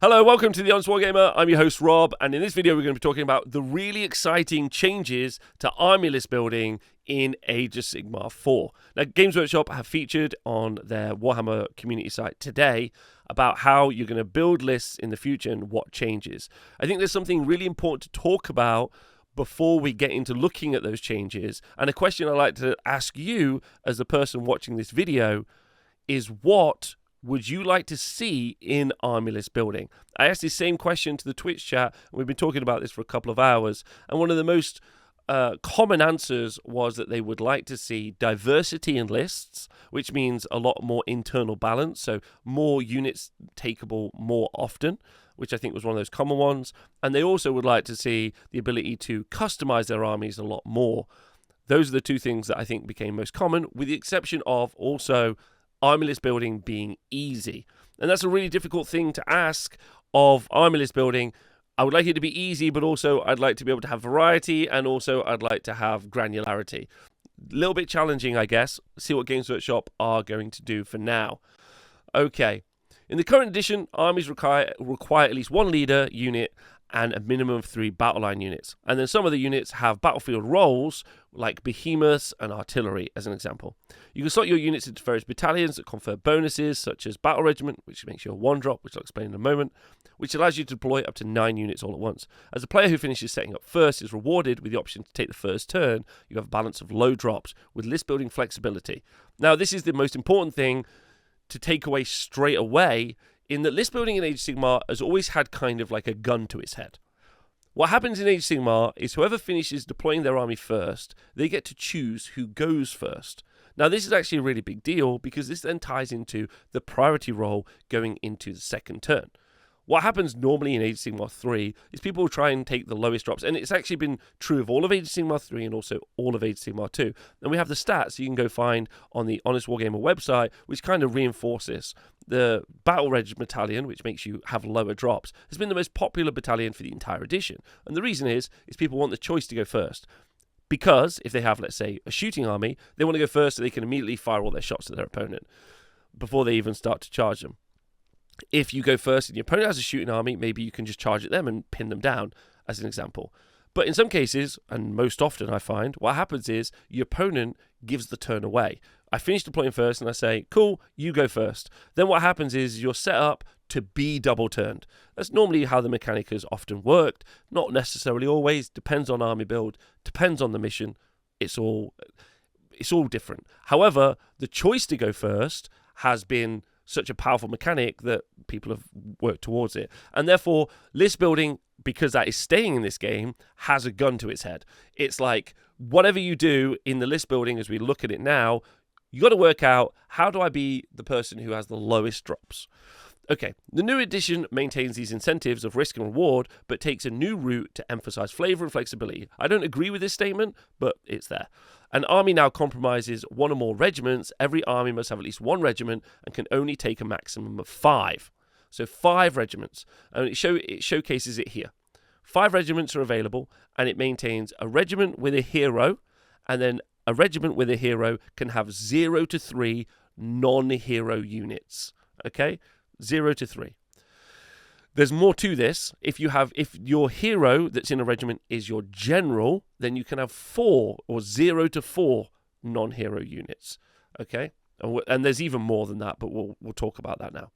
Hello, welcome to the Honest Wargamer. I'm your host Rob, and in this video we're going to be talking about the really exciting changes to army list building in Age of Sigmar 4. Now, Games Workshop have featured on their Warhammer community site today about how you're going to build lists in the future and what changes. I think there's something really important to talk about before we get into looking at those changes, and a question I'd like to ask you as the person watching this video is, what would you like to see in army list building? I asked this same question to the Twitch chat, and we've been talking about this for a couple of hours, and one of the most common answers was that they would like to see diversity in lists, which means a lot more internal balance, so more units takeable more often, which I think was one of those common ones. And they also would like to see the ability to customize their armies a lot more. Those are the two things that I think became most common, with the exception of also army list building being easy. And that's a really difficult thing to ask of army list building. I would like it to be easy, but also I'd like to be able to have variety, and also I'd like to have granularity. A little bit challenging, I guess. See what Games Workshop are going to do for now. Okay. In the current edition, armies require at least one leader unit and a minimum of 3 battle line units. And then some of the units have battlefield roles, like behemoths and artillery, as an example. You can slot your units into various battalions that confer bonuses, such as battle regiment, which makes you a 1-drop, which I'll explain in a moment, which allows you to deploy up to 9 units all at once. As a player who finishes setting up first is rewarded with the option to take the first turn, you have a balance of low drops with list building flexibility. Now, this is the most important thing to take away straight away, in that list building in Age of Sigmar has always had kind of like a gun to its head. What happens in Age of Sigmar is whoever finishes deploying their army first, they get to choose who goes first. Now, this is actually a really big deal, because this then ties into the priority roll going into the second turn. What happens normally in Age of Sigmar 3 is people will try and take the lowest drops, and it's actually been true of all of Age of Sigmar 3 and also all of Age of Sigmar 2. And we have the stats you can go find on the Honest Wargamer website, which kind of reinforces. The Battle Reg battalion, which makes you have lower drops, has been the most popular battalion for the entire edition. And the reason is people want the choice to go first. Because if they have, let's say, a shooting army, they want to go first so they can immediately fire all their shots at their opponent before they even start to charge them. If you go first and your opponent has a shooting army, maybe you can just charge at them and pin them down, as an example. But in some cases, and most often I find, what happens is your opponent gives the turn away. I finish deploying first and I say, cool, you go first. Then what happens is you're set up to be double turned. That's normally how the mechanic has often worked. Not necessarily always, depends on army build, depends on the mission. It's all different. However, the choice to go first has been such a powerful mechanic that people have worked towards it. And therefore, list building, because that is staying in this game, has a gun to its head. It's like, whatever you do in the list building as we look at it now, you got to work out, how do I be the person who has the lowest drops? Okay, the new edition maintains these incentives of risk and reward, but takes a new route to emphasize flavor and flexibility. I don't agree with this statement, but it's there. An army now compromises 1 or more regiments. Every army must have at least 1 regiment and can only take a maximum of 5. So 5 regiments. And it showcases it here. 5 regiments are available, and it maintains a regiment with a hero, and then a regiment with a hero can have 0 to 3 non-hero units. Okay? 0 to 3. There's more to this. If your hero that's in a regiment is your general, then you can have 4 or 0 to 4 non-hero units. Okay? And there's even more than that, but we'll talk about that now.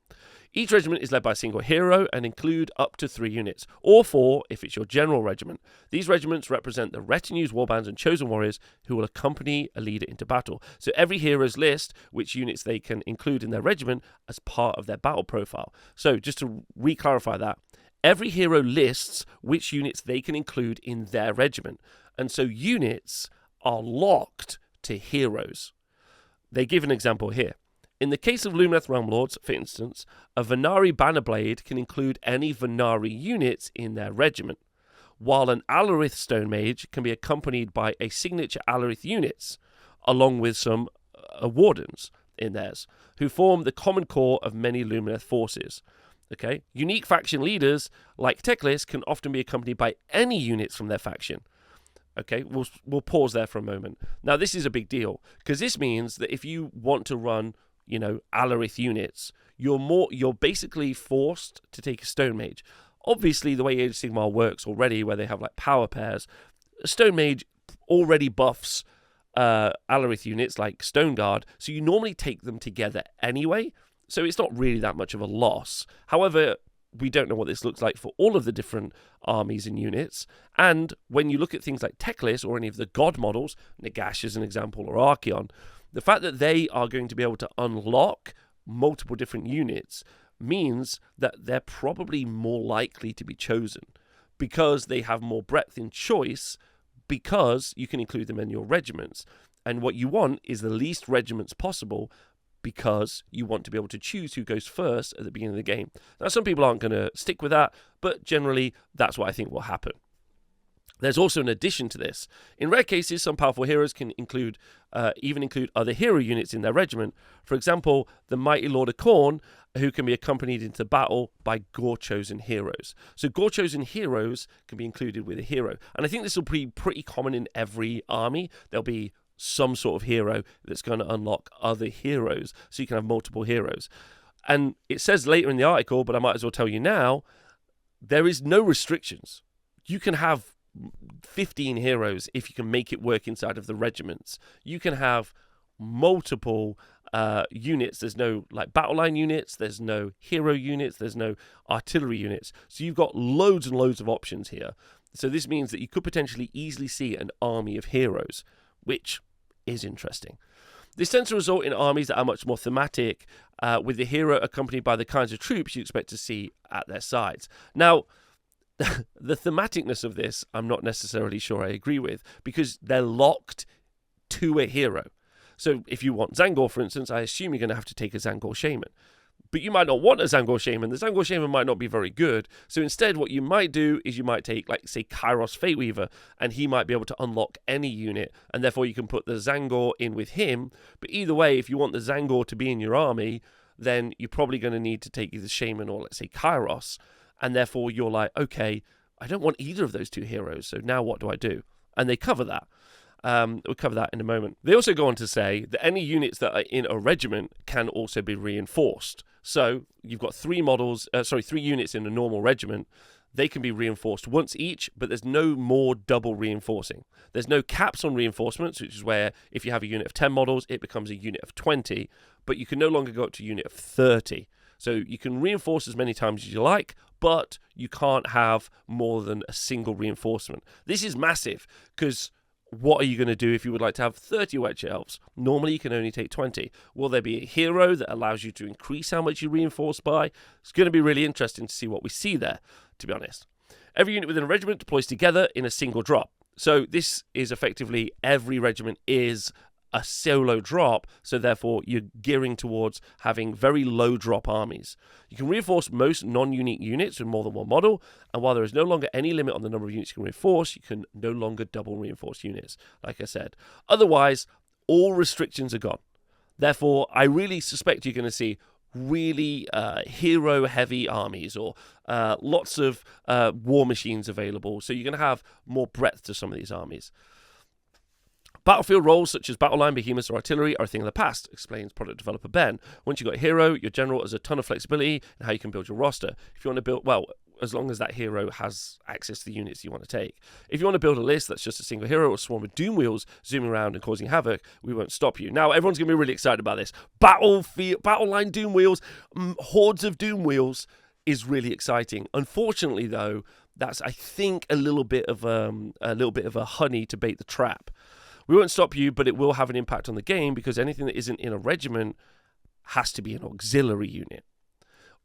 Each regiment is led by a single hero and include up to 3 units, or 4 if it's your general regiment. These regiments represent the retinues, warbands, and chosen warriors who will accompany a leader into battle. So every hero's list which units they can include in their regiment as part of their battle profile. So just to re-clarify that, every hero lists which units they can include in their regiment. And so units are locked to heroes. They give an example here. In the case of Lumineth Realm Lords, for instance, a Venari Bannerblade can include any Venari units in their regiment, while an Alarith Stone Mage can be accompanied by a signature Alarith units, along with some Wardens in theirs, who form the common core of many Lumineth forces. Okay, unique faction leaders, like Teclis, can often be accompanied by any units from their faction. Okay, we'll pause there for a moment. Now, this is a big deal, because this means that if you want to run, Alarith units, you're basically forced to take a Stone Mage. Obviously, the way Age of Sigmar works already, where they have like power pairs, a Stone Mage already buffs Alarith units like Stone Guard, so you normally take them together anyway, so it's not really that much of a loss. However, we don't know what this looks like for all of the different armies and units, and when you look at things like Teclis or any of the god models, Nagash as an example, or Archeon, the fact that they are going to be able to unlock multiple different units means that they're probably more likely to be chosen because they have more breadth in choice, because you can include them in your regiments. And what you want is the least regiments possible, because you want to be able to choose who goes first at the beginning of the game. Now, some people aren't going to stick with that, but generally that's what I think will happen. There's also an addition to this. In rare cases, some powerful heroes can even include other hero units in their regiment. For example, the Mighty Lord of Khorne, who can be accompanied into battle by gore-chosen heroes. So gore-chosen heroes can be included with a hero. And I think this will be pretty common in every army. There'll be some sort of hero that's going to unlock other heroes, so you can have multiple heroes. And it says later in the article, but I might as well tell you now, there is no restrictions. You can have 15 heroes if you can make it work inside of the regiments. You can have multiple units. There's no like battle line units, there's no hero units, there's no artillery units. So you've got loads and loads of options here. So this means that you could potentially easily see an army of heroes, which is interesting. This tends to result in armies that are much more thematic, with the hero accompanied by the kinds of troops you expect to see at their sides. Now, the thematicness of this, I'm not necessarily sure I agree with, because they're locked to a hero. So if you want Zangor, for instance, I assume you're going to have to take a Zangor Shaman. But you might not want a Zangor Shaman. The Zangor Shaman might not be very good. So instead, what you might do is you might take, like, say, Kairos Fateweaver, and he might be able to unlock any unit, and therefore you can put the Zangor in with him. But either way, if you want the Zangor to be in your army, then you're probably going to need to take either Shaman or, let's say, Kairos. And therefore, you're like, okay, I don't want either of those two heroes, so now what do I do? And they cover that. We'll cover that in a moment. They also go on to say that any units that are in a regiment can also be reinforced. So you've got three units in a normal regiment. They can be reinforced once each, but there's no more double reinforcing. There's no caps on reinforcements, which is where if you have a unit of 10 models, it becomes a unit of 20, but you can no longer go up to a unit of 30. So you can reinforce as many times as you like, but you can't have more than a single reinforcement. This is massive, because what are you going to do if you would like to have 30 Witch Elves? Normally you can only take 20. Will there be a hero that allows you to increase how much you reinforce by? It's going to be really interesting to see what we see there, to be honest. Every unit within a regiment deploys together in a single drop. So this is effectively every regiment is a solo drop, so therefore you're gearing towards having very low drop armies. You can reinforce most non-unique units with more than one model, and while there is no longer any limit on the number of units you can reinforce, you can no longer double reinforce units, like I said. Otherwise, all restrictions are gone. Therefore, I really suspect you're going to see really hero-heavy armies, or lots of war machines available, so you're going to have more breadth to some of these armies. Battlefield roles such as battle line, behemoths, or artillery are a thing of the past, explains product developer Ben. Once you've got a hero, your general has a ton of flexibility in how you can build your roster. If you want to build, well, as long as that hero has access to the units you want to take. If you want to build a list that's just a single hero or a swarm of doom wheels zooming around and causing havoc, we won't stop you. Now, everyone's going to be really excited about this. Battle line doom wheels, hordes of doom wheels is really exciting. Unfortunately, though, that's, I think, a little bit of a honey to bait the trap. We won't stop you, but it will have an impact on the game, because anything that isn't in a regiment has to be an auxiliary unit.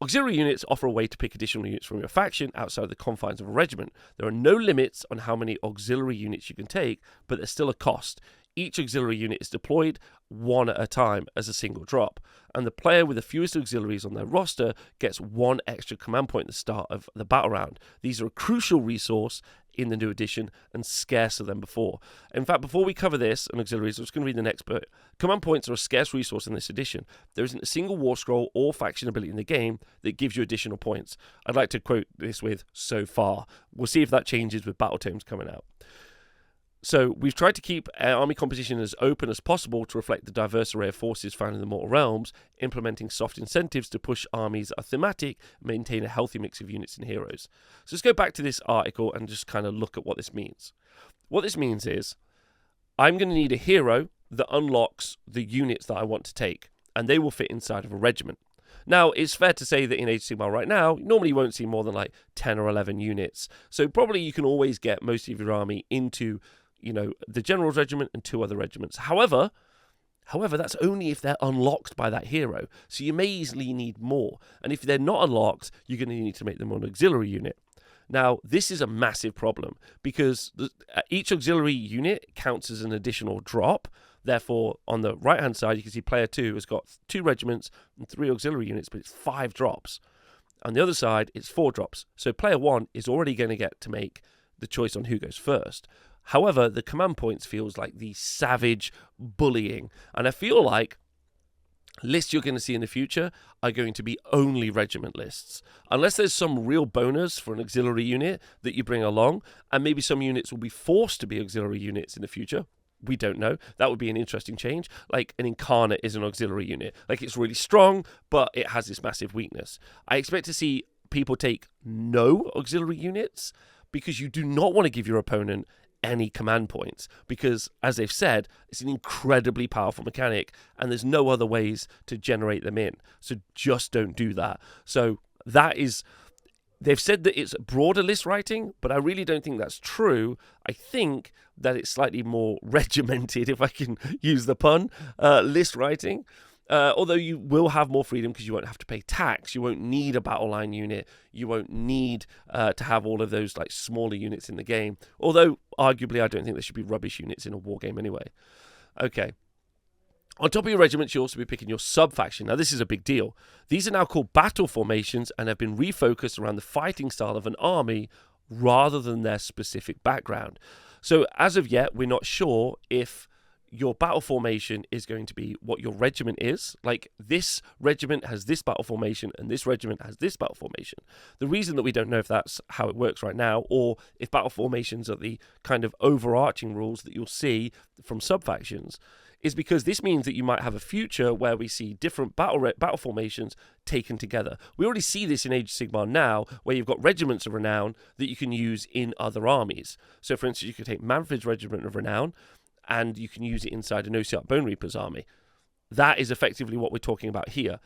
Auxiliary units offer a way to pick additional units from your faction outside the confines of a regiment. There are no limits on how many auxiliary units you can take, but there's still a cost. Each auxiliary unit is deployed one at a time as a single drop, and the player with the fewest auxiliaries on their roster gets one extra command point at the start of the battle round. These are a crucial resource in the new edition and scarcer than before. In fact, before we cover this and auxiliaries, I'm just going to read the next bit. Command points are a scarce resource in this edition. There isn't a single war scroll or faction ability in the game that gives you additional points. I'd like to quote this with "so far." We'll see if that changes with battle tomes coming out. So we've tried to keep our army composition as open as possible to reflect the diverse array of forces found in the Mortal Realms, implementing soft incentives to push armies are thematic, maintain a healthy mix of units and heroes. So let's go back to this article and just kind of look at what this means. What this means is I'm going to need a hero that unlocks the units that I want to take, and they will fit inside of a regiment. Now, it's fair to say that in Age of Sigmar right now, normally you won't see more than like 10 or 11 units. So probably you can always get most of your army into, the General's Regiment and 2 other regiments. However, that's only if they're unlocked by that hero. So you may easily need more. And if they're not unlocked, you're going to need to make them an auxiliary unit. Now, this is a massive problem because each auxiliary unit counts as an additional drop. Therefore, on the right-hand side, you can see player 2 has got 2 regiments and 3 auxiliary units, but it's 5 drops. On the other side, it's 4 drops. So player 1 is already going to get to make the choice on who goes first. However, the command points feels like the savage bullying. And I feel like lists you're going to see in the future are going to be only regiment lists. Unless there's some real bonus for an auxiliary unit that you bring along, and maybe some units will be forced to be auxiliary units in the future. We don't know. That would be an interesting change. Like an Incarnate is an auxiliary unit. Like it's really strong, but it has this massive weakness. I expect to see people take no auxiliary units because you do not want to give your opponent any command points because, as they've said, it's an incredibly powerful mechanic and there's no other ways to generate them in. So just don't do that. So that is... They've said that it's broader list writing, but I really don't think that's true. I think that it's slightly more regimented, if I can use the pun, list writing. Although you will have more freedom because you won't have to pay tax. You won't need a battle line unit. You won't need to have all of those like smaller units in the game. Although, arguably, I don't think there should be rubbish units in a war game anyway. Okay. On top of your regiments, you'll also be picking your sub-faction. Now, this is a big deal. These are now called battle formations and have been refocused around the fighting style of an army rather than their specific background. So, as of yet, we're not sure if your battle formation is going to be what your regiment is. Like, this regiment has this battle formation and this regiment has this battle formation. The reason that we don't know if that's how it works right now or if battle formations are the kind of overarching rules that you'll see from sub-factions is because this means that you might have a future where we see different battle formations taken together. We already see this in Age of Sigmar now, where you've got regiments of renown that you can use in other armies. So, for instance, you could take Manfred's Regiment of Renown, and you can use it inside an Osiark Bone Reaper's army. That is effectively what we're talking about here.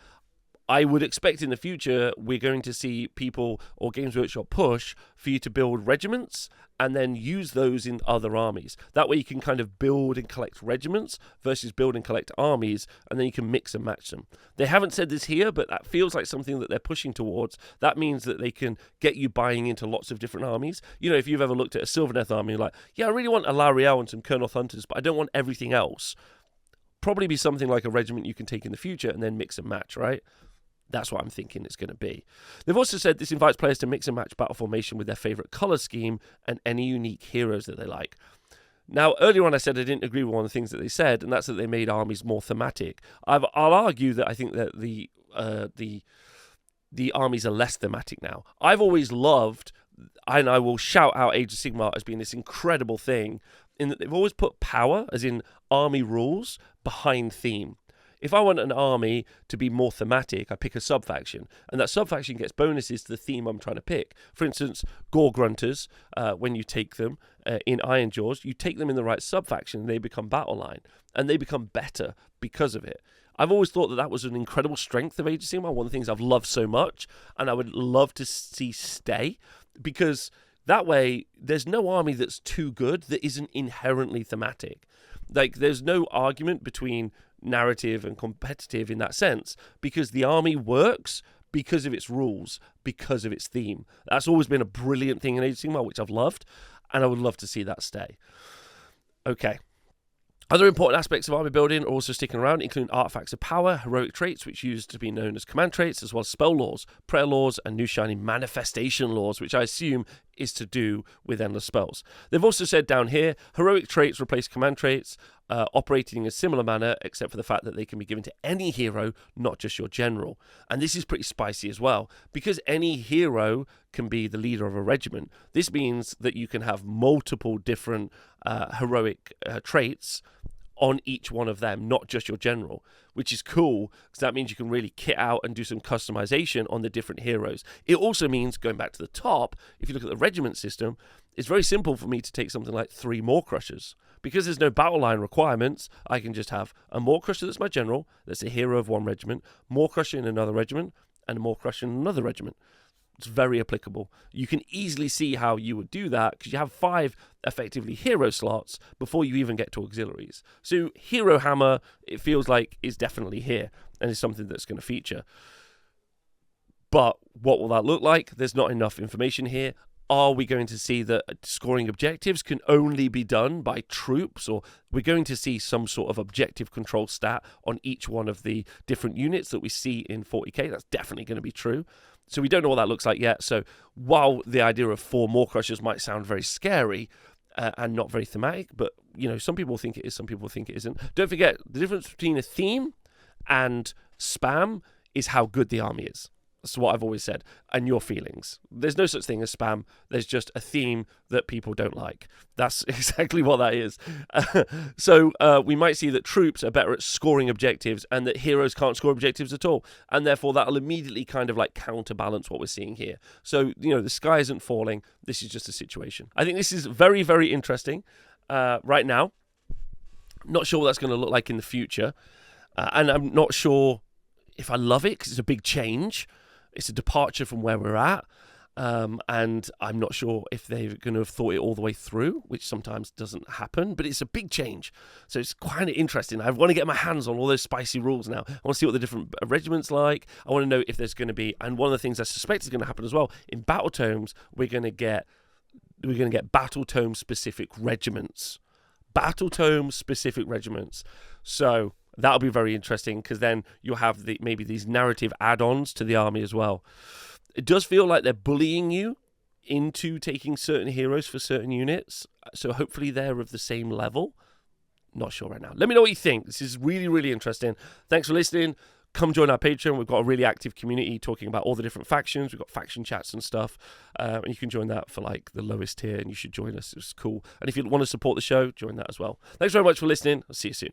I would expect in the future we're going to see people or Games Workshop push for you to build regiments and then use those in other armies. That way you can kind of build and collect regiments versus build and collect armies, and then you can mix and match them. They haven't said this here, but that feels like something that they're pushing towards. That means that they can get you buying into lots of different armies. You know, if you've ever looked at a Sylvaneth army, you're like, yeah, I really want a Lariel and some Colonel Hunters, but I don't want everything else. Probably be something like a regiment you can take in the future and then mix and match, right? That's what I'm thinking it's going to be. They've also said this invites players to mix and match battle formation with their favourite colour scheme and any unique heroes that they like. Now, earlier on I said I didn't agree with one of the things that they said, and that's that they made armies more thematic. I'll argue that I think that the armies are less thematic now. I've always loved, and I will shout out Age of Sigmar as being this incredible thing, in that they've always put power, as in army rules, behind theme. If I want an army to be more thematic, I pick a sub-faction, and that sub-faction gets bonuses to the theme I'm trying to pick. For instance, Gore Grunters, when you take them in Ironjaws, you take them in the right sub-faction, they become battle line, and they become better because of it. I've always thought that that was an incredible strength of Age of Sigmar, one of the things I've loved so much, and I would love to see stay, because that way there's no army that's too good that isn't inherently thematic. Like, there's no argument between narrative and competitive in that sense, because the army works because of its rules, because of its theme. That's always been a brilliant thing in Age of Sigmar, which I've loved, and I would love to see that stay. Okay. Other important aspects of army building are also sticking around, including artifacts of power, heroic traits, which used to be known as command traits, as well as spell laws, prayer laws, and new shiny manifestation laws, which I assume is to do with endless spells. They've also said down here, heroic traits replace command traits, operating in a similar manner, except for the fact that they can be given to any hero, not just your general. And this is pretty spicy as well, because any hero can be the leader of a regiment. This means that you can have multiple different heroic traits on each one of them, not just your general, which is cool because that means you can really kit out and do some customization on the different heroes. It also means, going back to the top, if you look at the regiment system, it's very simple for me to take something like 3 Maw Crushers. Because there's no battle line requirements, I can just have a Maw Crusher that's my general, that's a hero of one regiment, Maw Crusher in another regiment, and a Maw Crusher in another regiment. It's very applicable. You can easily see how you would do that because you have 5 effectively hero slots before you even get to auxiliaries. So Hero Hammer, it feels like, is definitely here and is something that's going to feature. But what will that look like? There's not enough information here. Are we going to see that scoring objectives can only be done by troops, or we're going to see some sort of objective control stat on each one of the different units that we see in 40k? That's definitely going to be true. So we don't know what that looks like yet. So while the idea of 4 Maw Crushers might sound very scary and not very thematic, but some people think it is, some people think it isn't. Don't forget, the difference between a theme and spam is how good the army is. That's what I've always said, and your feelings. There's no such thing as spam. There's just a theme that people don't like. That's exactly what that is. So we might see that troops are better at scoring objectives and that heroes can't score objectives at all. And therefore, that'll immediately kind of like counterbalance what we're seeing here. So, the sky isn't falling. This is just a situation. I think this is very, very interesting right now. Not sure what that's going to look like in the future. And I'm not sure if I love it because it's a big change. It's a departure from where we're at, and I'm not sure if they're going to have thought it all the way through, which sometimes doesn't happen, but it's a big change. So it's kind of interesting. I want to get my hands on all those spicy rules now. I want to see what the different regiments like. I want to know if there's going to be, and one of the things I suspect is going to happen as well, in Battle Tomes, we're going to get Battle Tome specific regiments. Battle Tome specific regiments. So that'll be very interesting because then you'll have maybe these narrative add-ons to the army as well. It does feel like they're bullying you into taking certain heroes for certain units, so hopefully they're of the same level. Not sure right now. Let me know what you think. This is really, really interesting. Thanks for listening. Come join our Patreon. We've got a really active community talking about all the different factions. We've got faction chats and stuff. And you can join that for like the lowest tier, and you should join us. It's cool. And if you want to support the show, join that as well. Thanks very much for listening. I'll see you soon.